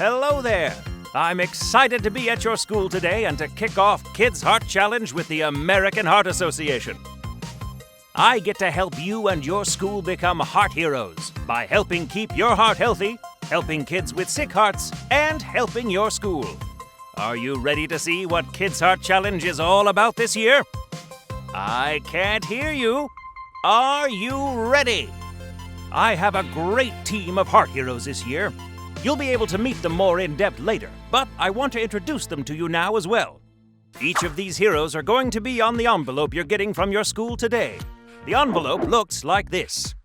Hello there! I'm excited to be at your school today and to kick off Kids Heart Challenge with the American Heart Association. I get to help you and your school become heart heroes by helping keep your heart healthy, helping kids with sick hearts, and helping your school. Are you ready to see what Kids Heart Challenge is all about this year? I can't hear you. Are you ready? I have a great team of heart heroes this year. You'll be able to meet them more in depth later, but I want to introduce them to you now as well. Each of these heroes are going to be on the envelope you're getting from your school today. The envelope looks like this.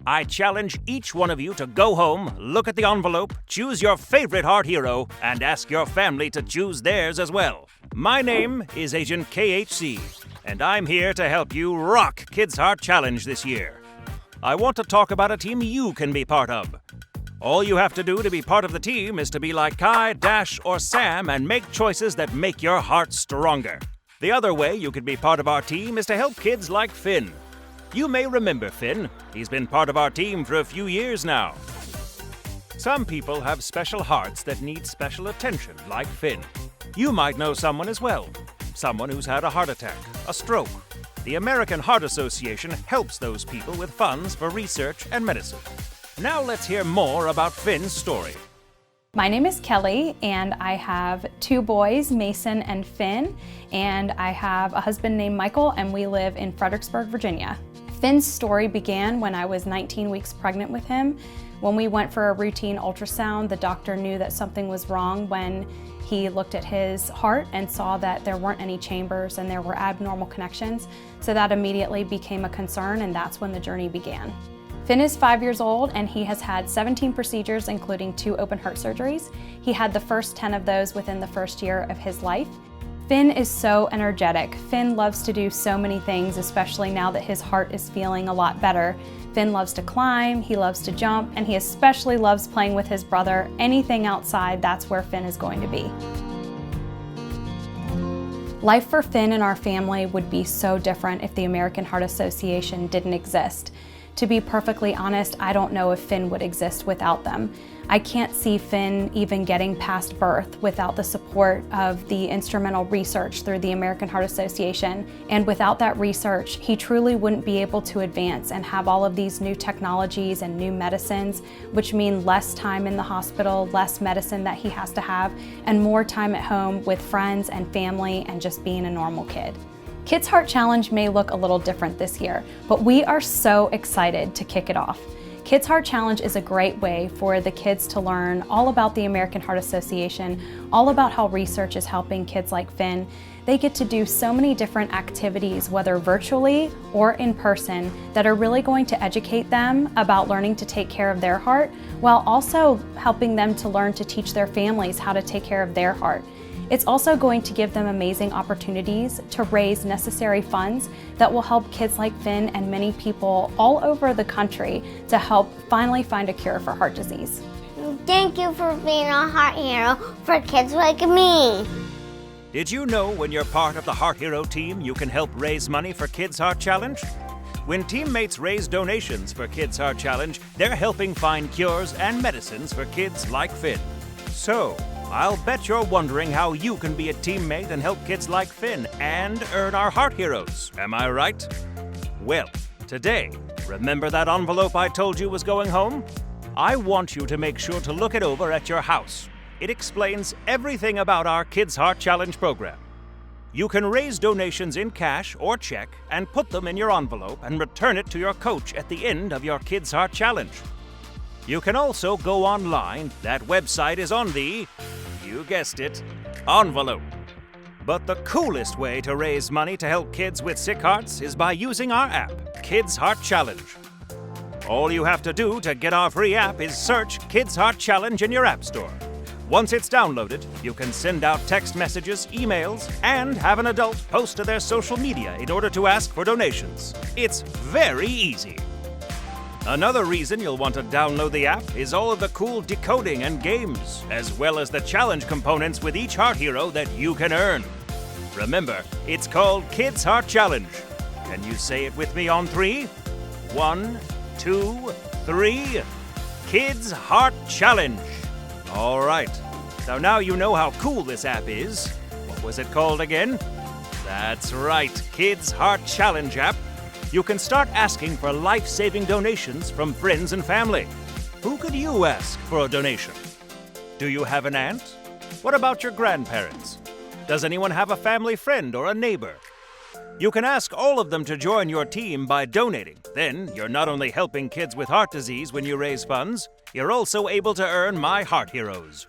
I challenge each one of you to go home, look at the envelope, choose your favorite heart hero, and ask your family to choose theirs as well. My name is Agent KHC, and I'm here to help you rock Kids Heart Challenge this year. I want to talk about a team you can be part of. All you have to do to be part of the team is to be like Kai, Dash, or Sam and make choices that make your heart stronger. The other way you can be part of our team is to help kids like Finn. You may remember Finn. He's been part of our team for a few years now. Some people have special hearts that need special attention, like Finn. You might know someone as well. Someone who's had a heart attack, a stroke. The American Heart Association helps those people with funds for research and medicine. Now let's hear more about Finn's story. My name is Kelly, and I have two boys, Mason and Finn, and I have a husband named Michael, and we live in Fredericksburg, Virginia. Finn's story began when I was 19 weeks pregnant with him. When we went for a routine ultrasound, the doctor knew that something was wrong when he looked at his heart and saw that there weren't any chambers and there were abnormal connections. So that immediately became a concern, and that's when the journey began. Finn is 5 years old, and he has had 17 procedures, including 2 open heart surgeries. He had the first 10 of those within the first year of his life. Finn is so energetic. Finn loves to do so many things, especially now that his heart is feeling a lot better. Finn loves to climb, he loves to jump, and he especially loves playing with his brother. Anything outside, that's where Finn is going to be. Life for Finn and our family would be so different if the American Heart Association didn't exist. To be perfectly honest, I don't know if Finn would exist without them. I can't see Finn even getting past birth without the support of the instrumental research through the American Heart Association. And without that research, he truly wouldn't be able to advance and have all of these new technologies and new medicines, which mean less time in the hospital, less medicine that he has to have, and more time at home with friends and family and just being a normal kid. Kids Heart Challenge may look a little different this year, but we are so excited to kick it off. Kids Heart Challenge is a great way for the kids to learn all about the American Heart Association, all about how research is helping kids like Finn. They get to do so many different activities, whether virtually or in person, that are really going to educate them about learning to take care of their heart, while also helping them to learn to teach their families how to take care of their heart. It's also going to give them amazing opportunities to raise necessary funds that will help kids like Finn and many people all over the country to help finally find a cure for heart disease. Thank you for being a heart hero for kids like me. Did you know when you're part of the Heart Hero team, you can help raise money for Kids Heart Challenge? When teammates raise donations for Kids Heart Challenge, they're helping find cures and medicines for kids like Finn. So, I'll bet you're wondering how you can be a teammate and help kids like Finn and earn our Heart Heroes. Am I right? Well, today, remember that envelope I told you was going home? I want you to make sure to look it over at your house. It explains everything about our Kids Heart Challenge program. You can raise donations in cash or check and put them in your envelope and return it to your coach at the end of your Kids Heart Challenge. You can also go online. That website is on the, you guessed it, envelope. But the coolest way to raise money to help kids with sick hearts is by using our app, Kids Heart Challenge. All you have to do to get our free app is search Kids Heart Challenge in your app store. Once it's downloaded, you can send out text messages, emails, and have an adult post to their social media in order to ask for donations. It's very easy. Another reason you'll want to download the app is all of the cool decoding and games, as well as the challenge components with each Heart Hero that you can earn. Remember, it's called Kids Heart Challenge. Can you say it with me on 3? 1, 2, 3. Kids Heart Challenge. All right. So now you know how cool this app is. What was it called again? That's right, Kids Heart Challenge app. You can start asking for life-saving donations from friends and family. Who could you ask for a donation? Do you have an aunt? What about your grandparents? Does anyone have a family friend or a neighbor? You can ask all of them to join your team by donating. Then you're not only helping kids with heart disease when you raise funds, you're also able to earn my Heart Heroes.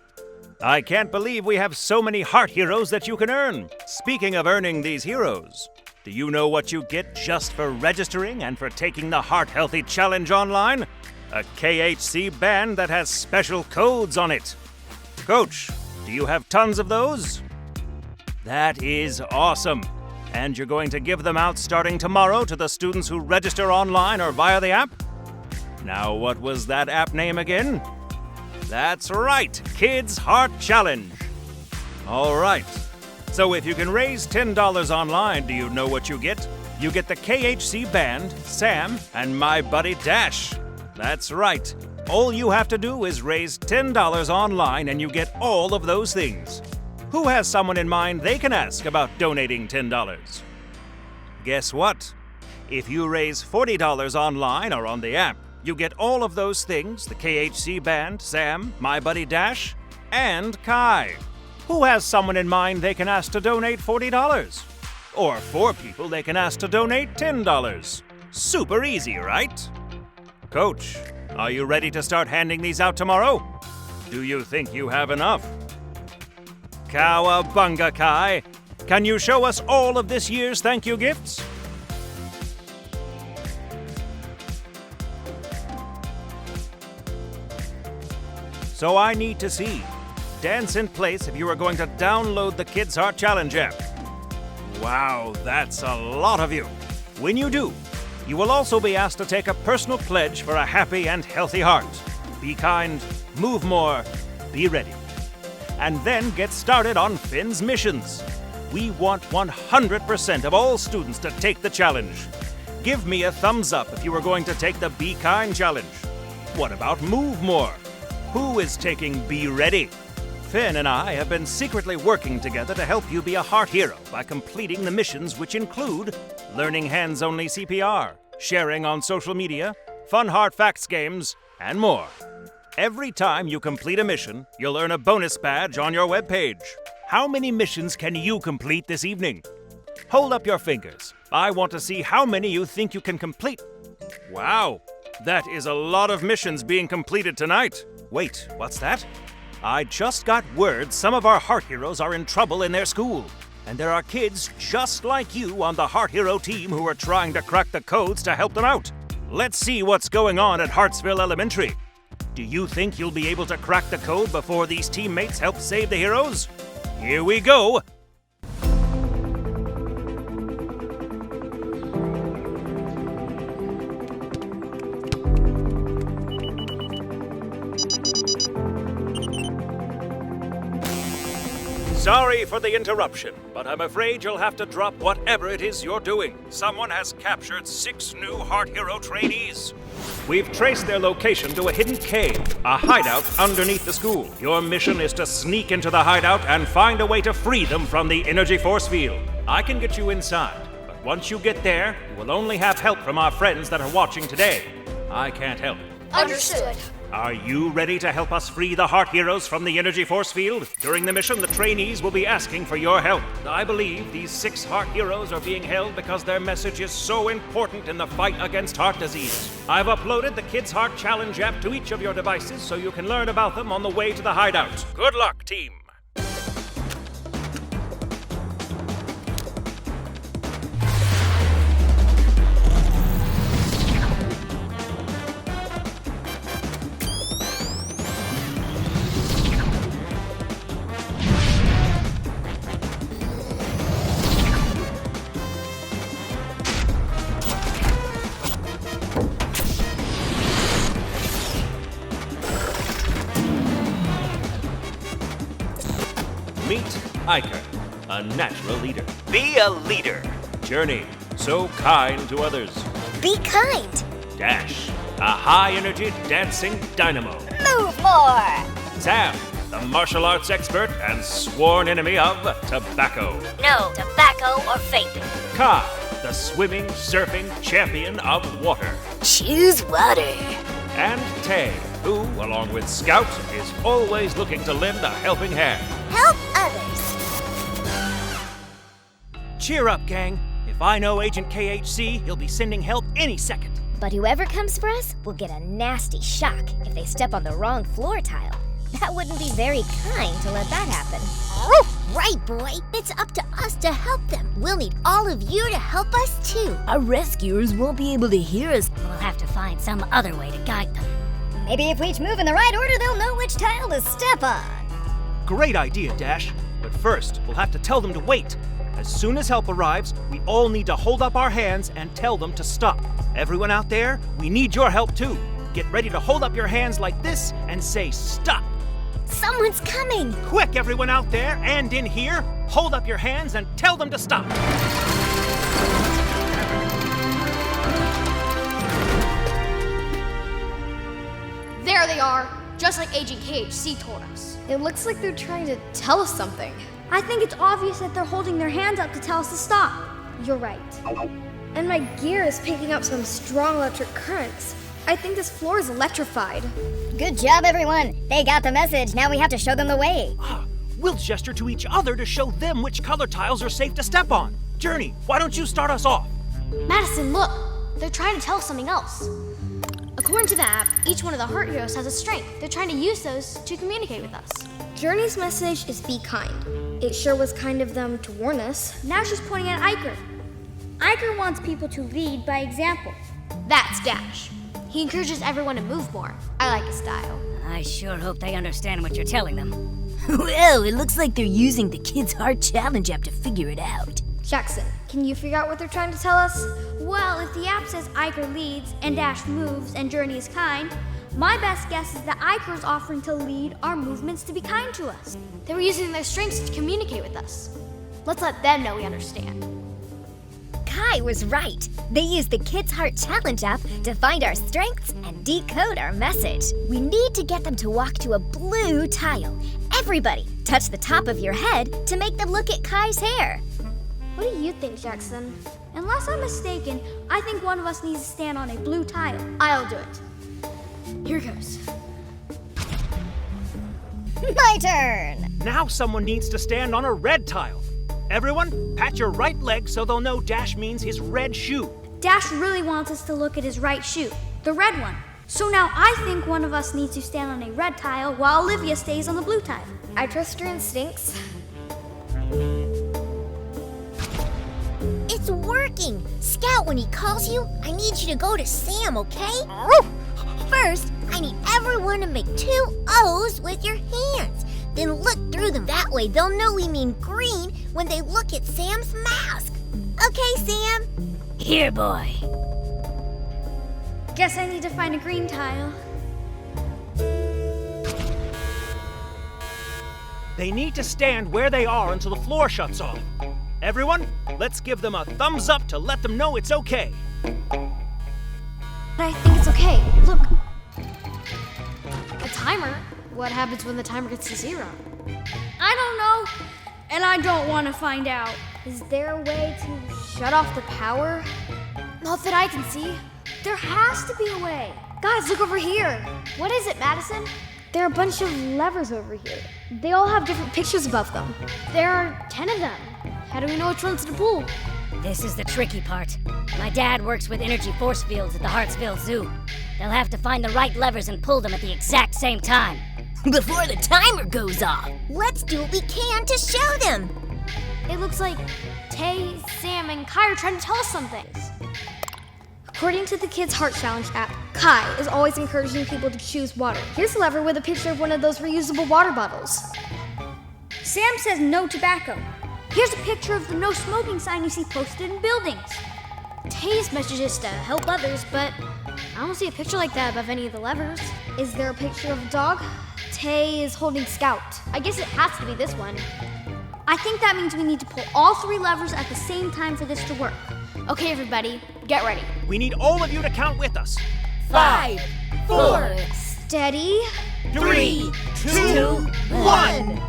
I can't believe we have so many Heart Heroes that you can earn. Speaking of earning these heroes, do you know what you get just for registering and for taking the Heart Healthy Challenge online? A KHC band that has special codes on it. Coach, do you have tons of those? That is awesome. And you're going to give them out starting tomorrow to the students who register online or via the app? Now, what was that app name again? That's right, Kids Heart Challenge. All right. So if you can raise $10 online, do you know what you get? You get the KHC band, Sam, and my buddy Dash. That's right. All you have to do is raise $10 online and you get all of those things. Who has someone in mind they can ask about donating $10? Guess what? If you raise $40 online or on the app, you get all of those things, the KHC band, Sam, my buddy Dash, and Kai. Who has someone in mind they can ask to donate $40? Or 4 people they can ask to donate $10. Super easy, right? Coach, are you ready to start handing these out tomorrow? Do you think you have enough? Cowabunga, Kai! Can you show us all of this year's thank you gifts? So I need to see. Dance in place if you are going to download the Kids Heart Challenge app. Wow, that's a lot of you. When you do, you will also be asked to take a personal pledge for a happy and healthy heart. Be kind, move more, be ready. And then get started on Finn's missions. We want 100% of all students to take the challenge. Give me a thumbs up if you are going to take the Be Kind challenge. What about Move More? Who is taking Be Ready? Finn and I have been secretly working together to help you be a heart hero by completing the missions, which include learning hands-only CPR, sharing on social media, fun heart facts games, and more. Every time you complete a mission, you'll earn a bonus badge on your webpage. How many missions can you complete this evening? Hold up your fingers. I want to see how many you think you can complete. Wow, that is a lot of missions being completed tonight. Wait, what's that? I just got word some of our Heart Heroes are in trouble in their school. And there are kids just like you on the Heart Hero team who are trying to crack the codes to help them out. Let's see what's going on at Hartsville Elementary. Do you think you'll be able to crack the code before these teammates help save the heroes? Here we go! Sorry for the interruption, but I'm afraid you'll have to drop whatever it is you're doing. Someone has captured 6 new Heart Hero trainees. We've traced their location to a hidden cave, a hideout underneath the school. Your mission is to sneak into the hideout and find a way to free them from the energy force field. I can get you inside, but once you get there, you will only have help from our friends that are watching today. I can't help. Understood. Are you ready to help us free the Heart Heroes from the energy force field? During the mission, the trainees will be asking for your help. I believe these 6 Heart Heroes are being held because their message is so important in the fight against heart disease. I've uploaded the Kids Heart Challenge app to each of your devices so you can learn about them on the way to the hideout. Good luck, team! Meet Iker, a natural leader. Be a leader. Journey, so kind to others. Be kind. Dash, a high-energy dancing dynamo. Move more. Sam, the martial arts expert and sworn enemy of tobacco. No tobacco or vaping. Kai, the swimming, surfing champion of water. Choose water. And Tay, who, along with Scout, is always looking to lend a helping hand. Help others. Cheer up, gang. If I know Agent KHC, he'll be sending help any second. But whoever comes for us will get a nasty shock if they step on the wrong floor tile. That wouldn't be very kind to let that happen. Right, boy. It's up to us to help them. We'll need all of you to help us, too. Our rescuers won't be able to hear us. We'll have to find some other way to guide them. Maybe if we each move in the right order, they'll know which tile to step on. Great idea, Dash. But first, we'll have to tell them to wait. As soon as help arrives, we all need to hold up our hands and tell them to stop. Everyone out there, we need your help too. Get ready to hold up your hands like this and say stop. Someone's coming. Quick, everyone out there and in here, hold up your hands and tell them to stop. There they are, just like Agent KHC told us. It looks like they're trying to tell us something. I think it's obvious that they're holding their hands up to tell us to stop. You're right. And my gear is picking up some strong electric currents. I think this floor is electrified. Good job, everyone. They got the message. Now we have to show them the way. We'll gesture to each other to show them which color tiles are safe to step on. Journey, why don't you start us off? Madison, look. They're trying to tell us something else. According to the app, each one of the Heart Heroes has a strength. They're trying to use those to communicate with us. Journey's message is be kind. It sure was kind of them to warn us. Now she's pointing at Iker. Iker wants people to lead by example. That's Dash. He encourages everyone to move more. I like his style. I sure hope they understand what you're telling them. Well, it looks like they're using the Kids Heart Challenge app to figure it out. Jackson, can you figure out what they're trying to tell us? Well, if the app says Iker leads and Dash moves and Journey is kind, my best guess is that Iker is offering to lead our movements to be kind to us. They were using their strengths to communicate with us. Let's let them know we understand. Kai was right. They used the Kids Heart Challenge app to find our strengths and decode our message. We need to get them to walk to a blue tile. Everybody, touch the top of your head to make them look at Kai's hair. What do you think, Jackson? Unless I'm mistaken, I think one of us needs to stand on a blue tile. I'll do it. Here goes. My turn. Now someone needs to stand on a red tile. Everyone, pat your right leg so they'll know Dash means his red shoe. Dash really wants us to look at his right shoe, the red one. So now I think one of us needs to stand on a red tile while Olivia stays on the blue tile. I trust your instincts. It's working. Scout, when he calls you, I need you to go to Sam, okay? First, I need everyone to make 2 O's with your hands. Then look through them. That way they'll know we mean green when they look at Sam's mask. Okay, Sam? Here, boy. Guess I need to find a green tile. They need to stand where they are until the floor shuts off. Everyone, let's give them a thumbs up to let them know it's okay. I think it's okay. Look. A timer? What happens when the timer gets to 0? I don't know, and I don't want to find out. Is there a way to shut off the power? Not that I can see. There has to be a way. Guys, look over here. What is it, Madison? There are a bunch of levers over here. They all have different pictures above them. There are 10 of them. How do we know which one's to pull? This is the tricky part. My dad works with energy force fields at the Hartsville Zoo. They'll have to find the right levers and pull them at the exact same time. Before the timer goes off. Let's do what we can to show them. It looks like Tay, Sam, and Kai are trying to tell us some things. According to the Kids Heart Challenge app, Kai is always encouraging people to choose water. Here's a lever with a picture of one of those reusable water bottles. Sam says no tobacco. Here's a picture of the no smoking sign you see posted in buildings. Tay's message is to help others, but I don't see a picture like that above any of the levers. Is there a picture of a dog? Tay is holding Scout. I guess it has to be this one. I think that means we need to pull all 3 levers at the same time for this to work. Okay, everybody, get ready. We need all of you to count with us. 5, 4, Steady. 3, 2, 1.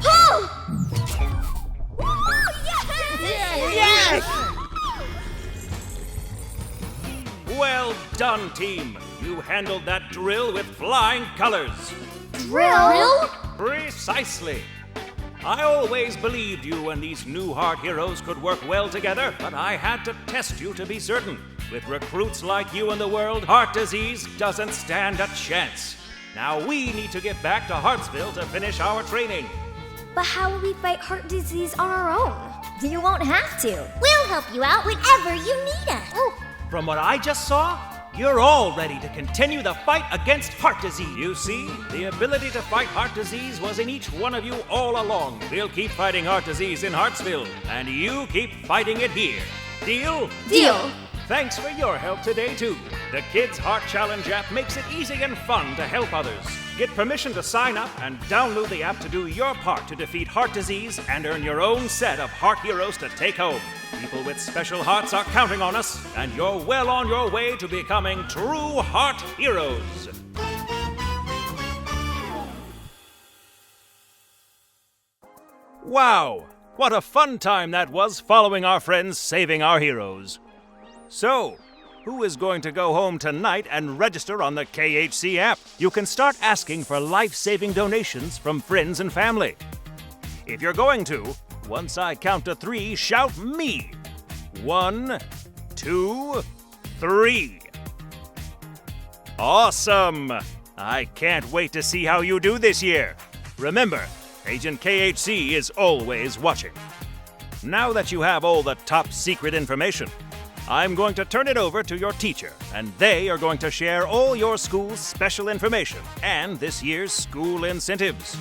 Well done, team. You handled that drill with flying colors. Drill? Precisely. I always believed you and these new heart heroes could work well together, but I had to test you to be certain. With recruits like you in the world, heart disease doesn't stand a chance. Now we need to get back to Hartsville to finish our training. But how will we fight heart disease on our own? You won't have to. We'll help you out whenever you need us. From what I just saw, you're all ready to continue the fight against heart disease. You see, the ability to fight heart disease was in each one of you all along. We'll keep fighting heart disease in Hartsville, and you keep fighting it here. Deal? Deal. Thanks for your help today, too. The Kids Heart Challenge app makes it easy and fun to help others. Get permission to sign up and download the app to do your part to defeat heart disease and earn your own set of heart heroes to take home. People with special hearts are counting on us, and you're well on your way to becoming true heart heroes. Wow, what a fun time that was following our friends saving our heroes. So, who is going to go home tonight and register on the KHC app? You can start asking for life-saving donations from friends and family. If you're going to, once I count to 3, shout me. 1, 2, 3. Awesome! I can't wait to see how you do this year. Remember, Agent KHC is always watching. Now that you have all the top secret information, I'm going to turn it over to your teacher, and they are going to share all your school's special information and this year's school incentives.